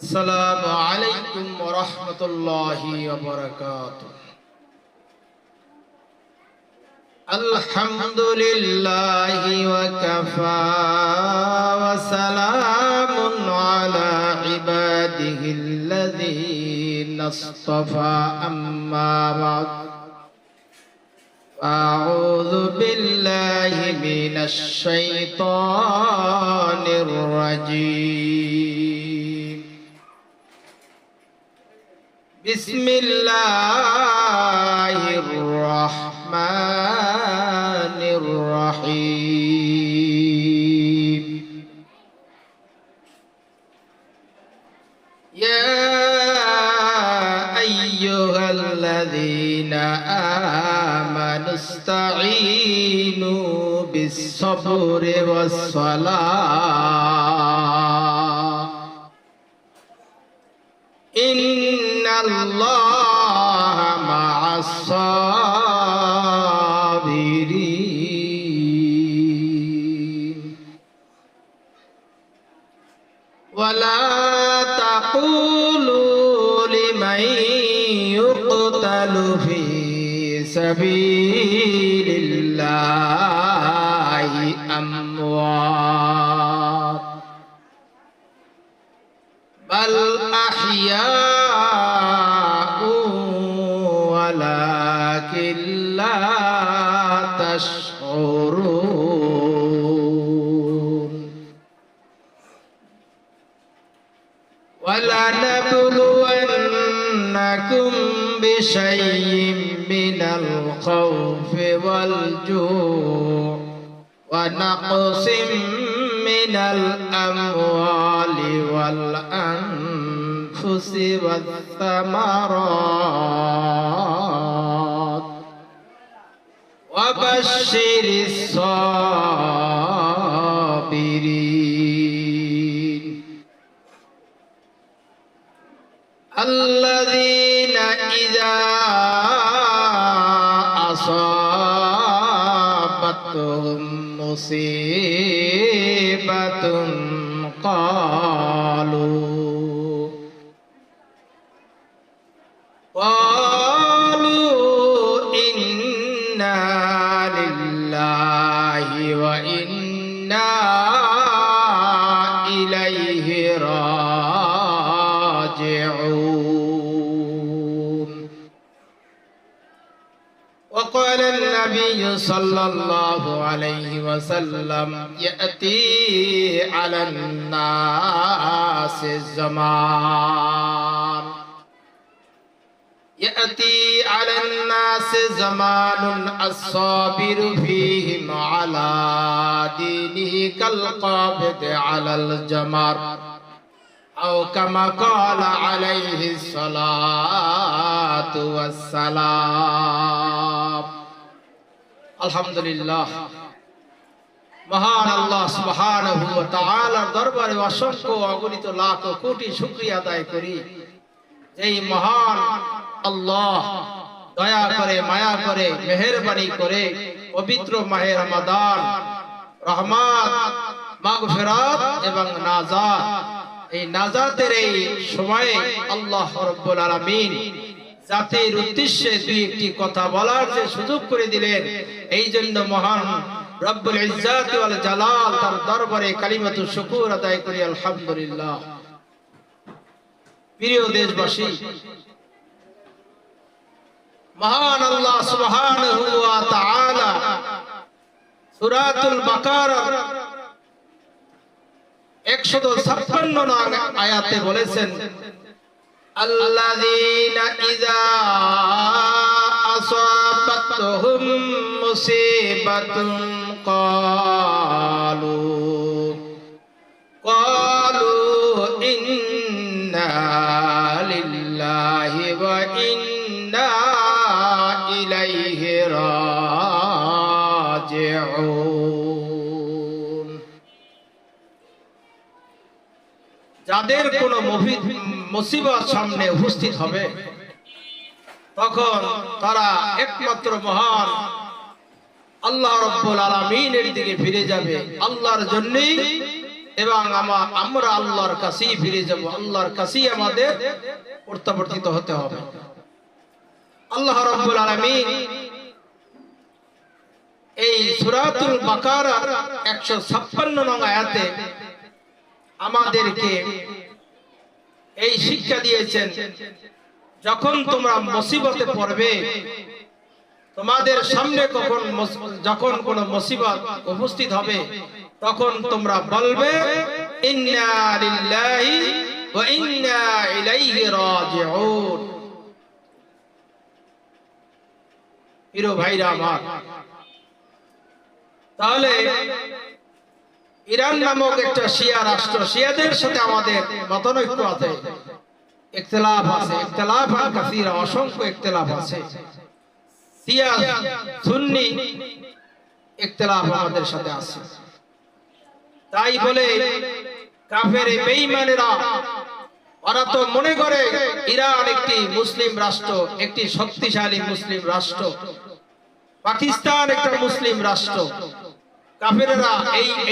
السلام عليكم ورحمة الله وبركاته. الحمد لله وكفى وسلام على عباده الذين اصطفى أما بعد أعوذ بالله من الشيطان الرجيم. بسم الله الرحمن الرحيم. يا أيها الذين آمنوا استعينوا بالصبر والصلاة إن الله مع الصابرين. ولا تقولوا لمن يقتل في سبيل الله أموات بل أحياء ولكن لا تشعرون. ولنبلونكم بشيء من الخوف والجوع ونقص من الأموال والأنفس والثمرات وبشر الصابرين الذين إذا أصابتهم مصيبة قالوا إنا لله وإنا إليه راجعون. وقال النبي صلى الله عليه وسلم يأتي على الناس الزمان الصابر فيهم على دينه كالقابض على الجمر أو كما قال عليه الصلاة والسلام. الحمد لله. মহান আল্লাহ সুবহানাহু ওয়া তাআলার দরবারে অসংখ্য অগণিত লাখ কোটি শুকরিয়া আদায় করি। এই মহান আল্লাহ দয়া করে, মায়া করে, মেহেরবানি করে পবিত্র মাহে রমাদান রহমত, মাগফিরাত এবং নাজাত, এই নাজাতের এই সময়ে আল্লাহ রাব্বুল আলামিন জাতির উদ্দেশ্যে দুই একটি কথা বলার যে সুযোগ করে দিলেন, এই জন্য মহান রব্বুল ইজ্জাত ওয়াল জালাল তার দরবারে কালিমাতু শুকর আদায় করি আলহামদুলিল্লাহ। প্রিয় দেশবাসী, মহান আল্লাহ সুবহানাহু ওয়া তাআলা সূরাতুল বাকারা 156 নং আয়াতে বলেছেন, আল্লাযীনা ইযা আসাবাতহুম মুসিবাতুন ক্বালু ইন্না লিল্লাহি ওয়া ইন্না ইলাইহি রাজিউন। যাদের কোনো মুসিবত সামনে উপস্থিত হবে তখন তারা একমাত্র মহান আল্লাহ রাব্বুল আলামিনের দিকে ফিরে যাবে, আল্লাহর জন্যই এবং আমরা আল্লাহর কাছেই ফিরে যাব, আল্লাহর কাছেই আমাদের প্রত্যাবর্তিত হতে হবে। আল্লাহ রাব্বুল আলামিন এই সূরাতুল বাকারার 156 নং আয়াতে আমাদেরকে এই শিক্ষা দিয়েছেন, যখন তোমরা মুসিবতে পড়বে, তোমাদের সামনে যখন কোনো মুসিবত উপস্থিত হবে, তখন তোমরা বলবে ইন্না লিল্লাহি ওয়া ইন্না ইলাইহি রাজিউন। প্রিয় ভাইরা আমার, তাহলে ইরান নামক একটা শিয়া রাষ্ট্র, শিয়াদের সাথে আমাদের মতানৈক্য আছে, ইখতিলাফ আছে, ইখতিলাফান কাসীরা, অসংখ্য ইখতিলাফ আছে। শিয়া সুন্নি ইখতিলাফ আমাদের সাথে আছে। তাই বলে কাফের বেঈমানেরা ওরা তো মনে করে ইরান একটি মুসলিম রাষ্ট্র, একটি শক্তিশালী মুসলিম রাষ্ট্র, পাকিস্তান একটা মুসলিম রাষ্ট্র। কাফেররা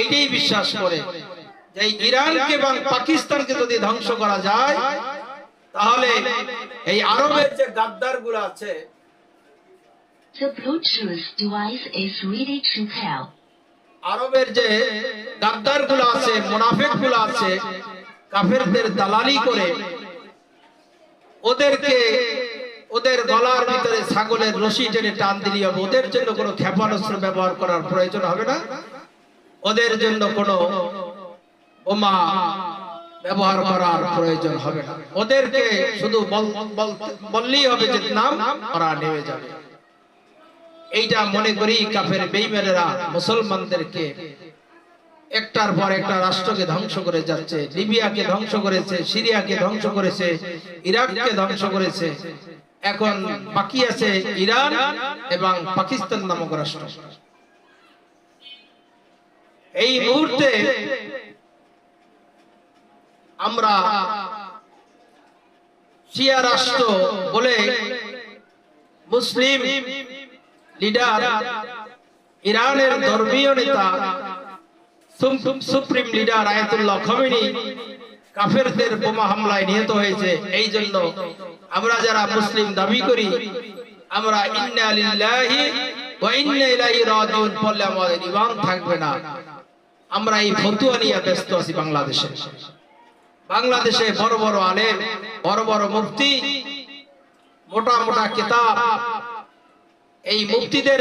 এইটাই বিশ্বাস করে যে ইরানকে এবং পাকিস্তানকে যদি ধ্বংস করা যায়, তাহলে এই আরবের যে গাদ্দারগুলো আছে, The Bluetooth device is ready to pair. আরবের যে গাদ্দারগুলো আছে, মুনাফিকগুলো আছে, কাফেরদের দালালি করে ওদের গলার ভিতরে ছাগলের রশি টেনে টান দিলি হবে। ওদের জন্য কোনো ক্ষেপণাস্ত্র ব্যবহার করার প্রয়োজন হবে না, ওদের জন্য কোনো বোমা ব্যবহার করার প্রয়োজন হবে না। ওদেরকে শুধু বললেই হবে যে নাম, ওরা নেমে যাবে। এইটা মনে করি কাফের বেঈমানেরা মুসলমানদেরকে একটার পর একটা রাষ্ট্রকে ধ্বংস করে যাচ্ছে। লিবিয়াকে ধ্বংস করেছে, সিরিয়াকে ধ্বংস করেছে, ইরাককে ধ্বংস করেছে। এখন বাকি আছে ইরান এবং পাকিস্তান নামক রাষ্ট্র। এই মুহূর্তে আমরা শিয়া রাষ্ট্র বলে মুসলিম লিডার, ইরানের ধর্মীয় নেতা, সুপ্রিম লিডার আয়াতুল্লাহ খামেনি কাফেরদের বোমা হামলায় নিহত হয়েছে। এই জন্য আমরা যারা মুসলিম দাবি করি, আমরা ইন্না লিল্লাহি ওয়া ইন্না ইলাইহি রাজিউন বললে আমাদের ঈমান থাকবে না। আমরা এই ফতোয়া নিয়ে ব্যস্ত আছি। বাংলাদেশে বড় বড় আলেম, বড় বড় মুফতি, মোটা মোটা কিতাব, এই মুফতিদের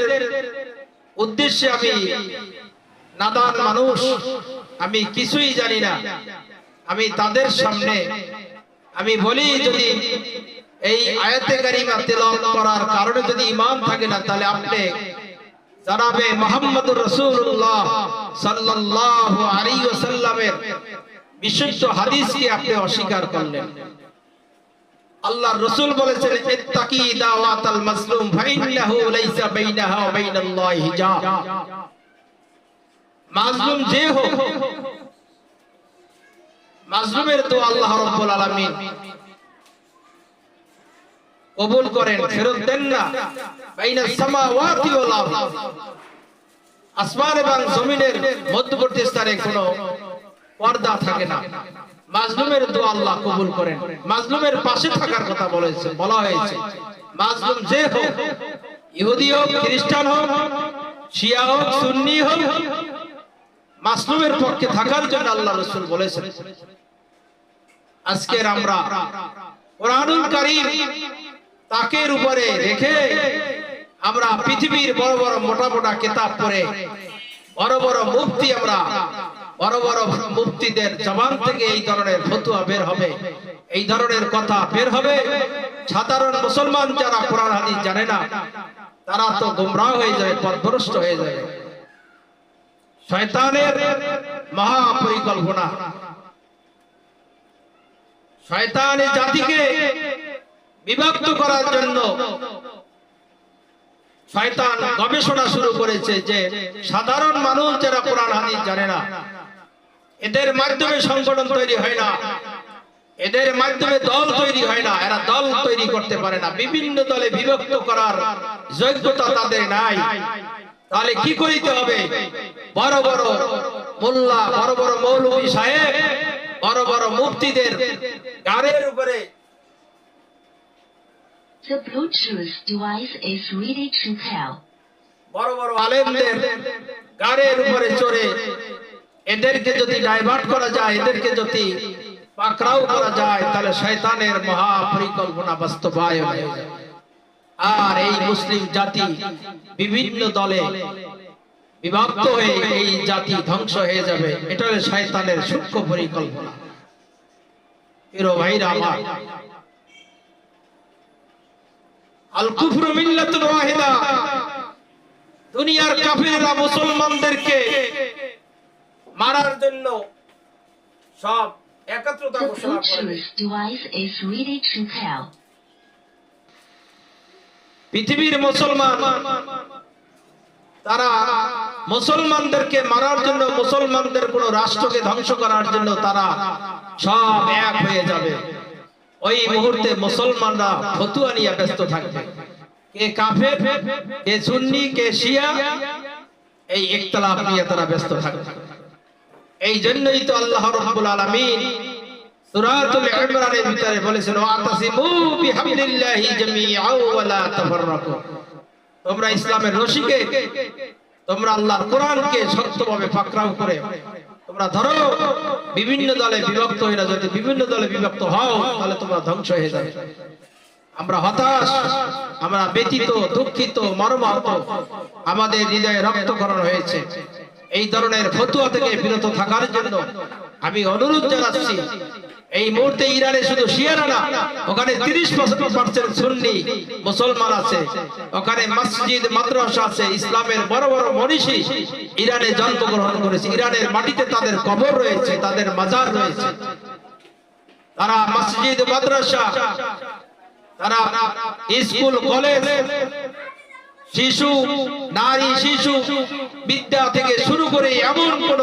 উদ্দেশ্যে আমি নাদান মানুষ, আমি কিছুই জানি না, আমি তাদের সামনে আমি বলি, যদি এই আয়াতে কারিমা তেলাওয়াত করার কারণে যদি ঈমান থাকে না, তাহলে আপনি জনাবে মুহাম্মদুর রাসূলুল্লাহ সাল্লাল্লাহু আলাইহি ওয়াসাল্লামের বিশুদ্ধ হাদিসকে আপনি অস্বীকার করলেন। আল্লাহর রাসূল বলেছেন, ইত্তাকি দাওয়াতাল মাজলুম ফাইন্নাহু লাইসা বাইনাহা ওয়া বাইনাল্লাহি হিজাব। মাজলুম যে হোক, মাজলুমের তো আল্লাহ রাব্বুল আলামিন কবুল করেন, ফেরত দেন না। বাইনাস সামাওয়াতি ওয়াল আরদ, আসমান এবং জমিনের মধ্যবর্তী স্থানে কোনো পর্দা থাকে না। মাজলুমের দোয়া আল্লাহ কবুল করেন। মাজলুমের পাশে থাকার কথা বলা হয়েছে। মাজলুম যে হোক, ইহুদি হোক, খ্রিস্টান হোক, শিয়া হোক, সুন্নি হোক, মাজলুমের পক্ষে থাকার জন্য আল্লাহ রাসূল বলেছেন। আজকের আমরা কোরআনুল কারীম তাকের উপরে রেখে আমরা পৃথিবীর বড় বড় মোটা মোটা কিতাব পড়ে বড় বড় মুফতি, আমরা বড় বড় মুফতিদের জবান থেকে এই ধরনের ফতোয়া বের হবে, এই ধরনের কথা বের হবে। সাধারণ মুসলমান যারা কোরআন হাদিস জানে না, তারা তো গোমরাহ হয়ে যাবে, পথভ্রষ্ট হয়ে যাবে। শয়তানের মহা পরিকল্পনা, শয়তান এই জাতিকে বিভক্ত করার জন্য শয়তান গবেষণা শুরু করেছে যে সাধারণ মানুষ যারা কোরআন হাদিস জানে না, এদের মাধ্যমে সংগঠন তৈরি হয় না, এদের মাধ্যমে দল তৈরি হয় না, এরা দল তৈরি করতে পারে না, বিভিন্ন দলে বিভক্ত করার যোগ্যতা তাদের নাই। তাহলে কি করিতে হবে? বড় বড় মোল্লা, বড় বড় মৌলভী সাহেব, বড় বড় মুফতিদের গাড়ির উপরে The Bluetooth device is ready to pair. বড় বড় আলেমদের গাড়ির উপরে চড়ে এদেরকে যদি ডাইভার্ট করা যায়, এদেরকে যদি পাকড়াও করা যায়, তাহলে শয়তানের মহা পরিকল্পনা বাস্তবায়ন হয়ে যাবে। আর এই মুসলিম জাতি বিভিন্ন দলে বিভক্ত হয়ে এই জাতি ধ্বংস হয়ে যাবে। এটা হলো শয়তানের সূক্ষ্ম পরিকল্পনা। প্রিয় ভাইরা আমার, আল কুফরু মিল্লাতুন ওয়াহিদা, দুনিয়ার কাফিররা মুসলমানদেরকে মারার জন্য সব একত্রতা The ঘোষণা করে। Bluetooth device is ready to pair. পৃথিবীর মুসলমান তারা মুসলমানদেরকে মারার জন্য, মুসলমানদের কোন রাষ্ট্রকে ধ্বংস করার জন্য তারা সব এক হয়ে যাবে। ওই মুহূর্তে মুসলমানরা ফতুয়া নিয়ে ব্যস্ত থাকবে, কে কাফের, কে সুন্নি, কে শিয়া, এই ইখতিলাফ নিয়ে তারা ব্যস্ত থাকবে। এই জন্যই তো আল্লাহ রাব্বুল আলামিন সূরাতুল ইমরানের ভিতরে বলেছেন, ওয়াতাসিমু বিহাবলিল্লাহি জামিআন ওয়া লা তাফাররাকু। তোমরা ইসলামের রশিকে, তোমরা আল্লাহর কোরআনকে শক্তভাবে পাকড়াও করে তোমরা ধরো। বিভিন্ন দলে বিভক্ত হয়ে না, যদি বিভিন্ন দলে বিভক্ত হও তাহলে তোমরা ধ্বংস হয়ে যাবে। আমরা হতাশ, আমরা ব্যথিত, দুঃখিত, মর্মাহত, আমাদের হৃদয়ে রক্তক্ষরণ হয়েছে। এই ধরনের ফতুয়া থেকে বিরত থাকার জন্য আমি অনুরোধ জানাচ্ছি। এই মুহূর্তে ইরানে শুধু শিয়ারা না, ওখানে 30% সুন্নি মুসলমান আছে, ওখানে মসজিদ মাদ্রাসা আছে, ইসলামের বড় বড় মনীষী ইরানে জন্মগ্রহণ করেছে। ইরানের মাটিতে তাদের কবর রয়েছে, তাদের মাজার রয়েছে। তারা মসজিদ মাদ্রাসা, তারা স্কুল কলেজ, শিশু, নারী শিশু বিদ্যা থেকে শুরু করে এমন কোন,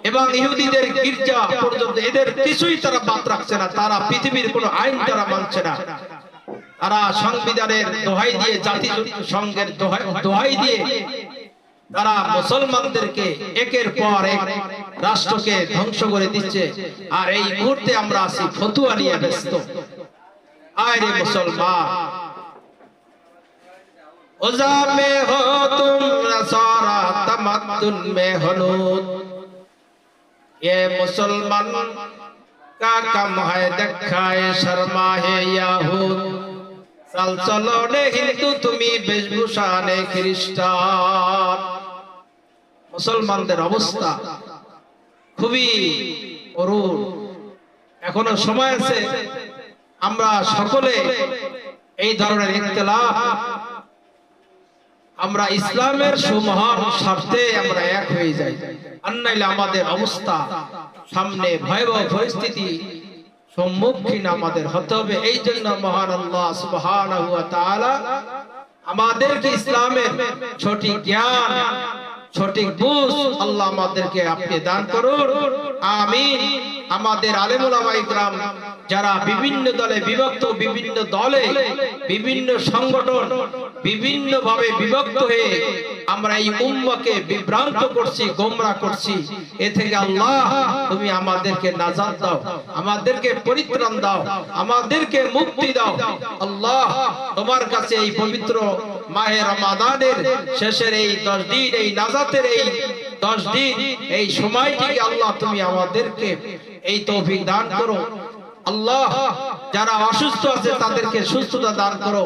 এবং ইহুদিদের গির্জা পর্যন্ত, এদের কিছুই তারা বাদ রাখছে না। তারা পৃথিবীর কোন আইন তারা মানছে না। তারা সংবিধানের দোহাই দিয়ে, জাতিসংঘের দোহাই দিয়ে তারা মুসলমানদেরকে একের পর এক রাষ্ট্রকে ধ্বংস করে দিচ্ছে। আর এই মুহূর্তে আমরা আছি ফতুয়া নিয়ে ব্যস্ত। আরে মুসলমান, ওজা মে হো তুম নসারা, তামাদ্দুন মে হনুদ। ये मुसलमान का कम है देखाए शर्मा है याहूद। चल चलो ने हिंदू तुम्ही वेशभूषा ने খ্রিস্টান। মুসলমানদের অবস্থা খুবই করুণ। এখনো সময় আছে, আমরা সকলে এই ধরনের ইখতিলাফ, আমরা ইসলামের সুমহান স্বার্থে আমরা এক হয়ে যাই। আর নাইলে আমাদের অবস্থা সামনে ভয়াবহ পরিস্থিতি সম্মুখীন আমাদের হতে হবে। এই জন্য মহান আল্লাহ সুবহানাহু ওয়া তাআলা আমাদেরকে ইসলামের সঠিক জ্ঞান, সঠিক বুঝ আল্লাহ আমাদেরকে আপনি দান করুন, আমিন। আমাদের আলেম ওলামা ইকরাম যারা বিভিন্ন দলে বিভক্ত, বিভিন্ন দলে, বিভিন্ন সংগঠন, বিভিন্ন ভাবে বিভক্ত হয়ে আমরা এই উম্মাহকে বিভ্রান্ত করছি, গোমরাহ করছি, এ থেকে আল্লাহ তুমি আমাদেরকে নাজাত দাও, আমাদেরকে পরিত্রাণ দাও, আমাদেরকে মুক্তি দাও। আল্লাহ তোমার কাছে এই পবিত্র মাহে রমাদানের শেষের এই 10 দিন, এই নাজাতের এই 10 দিন, এই সময়টিকে আল্লাহ তুমি আমাদেরকে এই তৌফিক দান করো। আল্লাহ যারা অসুস্থ আছে তাদেরকে সুস্থতা দান করো।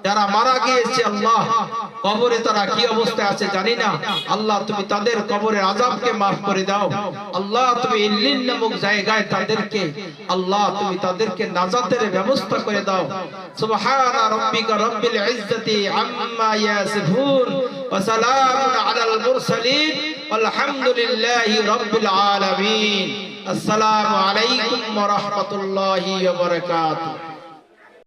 যারা মারা গিয়েছে আল্লাহ কবরে তারা কি অবস্থায় আছে জানি না, আল্লাহ তুমি তাদের কবরের আযাবকে maaf করে দাও। আল্লাহ তুমি ইল্লিন নামক জায়গায় তাদেরকে, আল্লাহ তুমি তাদেরকে নাজাতের ব্যবস্থা করে দাও। সুবহানা রাব্বিকা রাব্বিল ইজ্জাতি আম্মা ইয়াসিফুন ওয়া সালামুন আলাল মুরসালিন আলহামদুলিল্লাহি রাব্বিল আলামিন। আসসালামু আলাইকুম ওয়া রাহমাতুল্লাহি ওয়া বারাকাতুহু।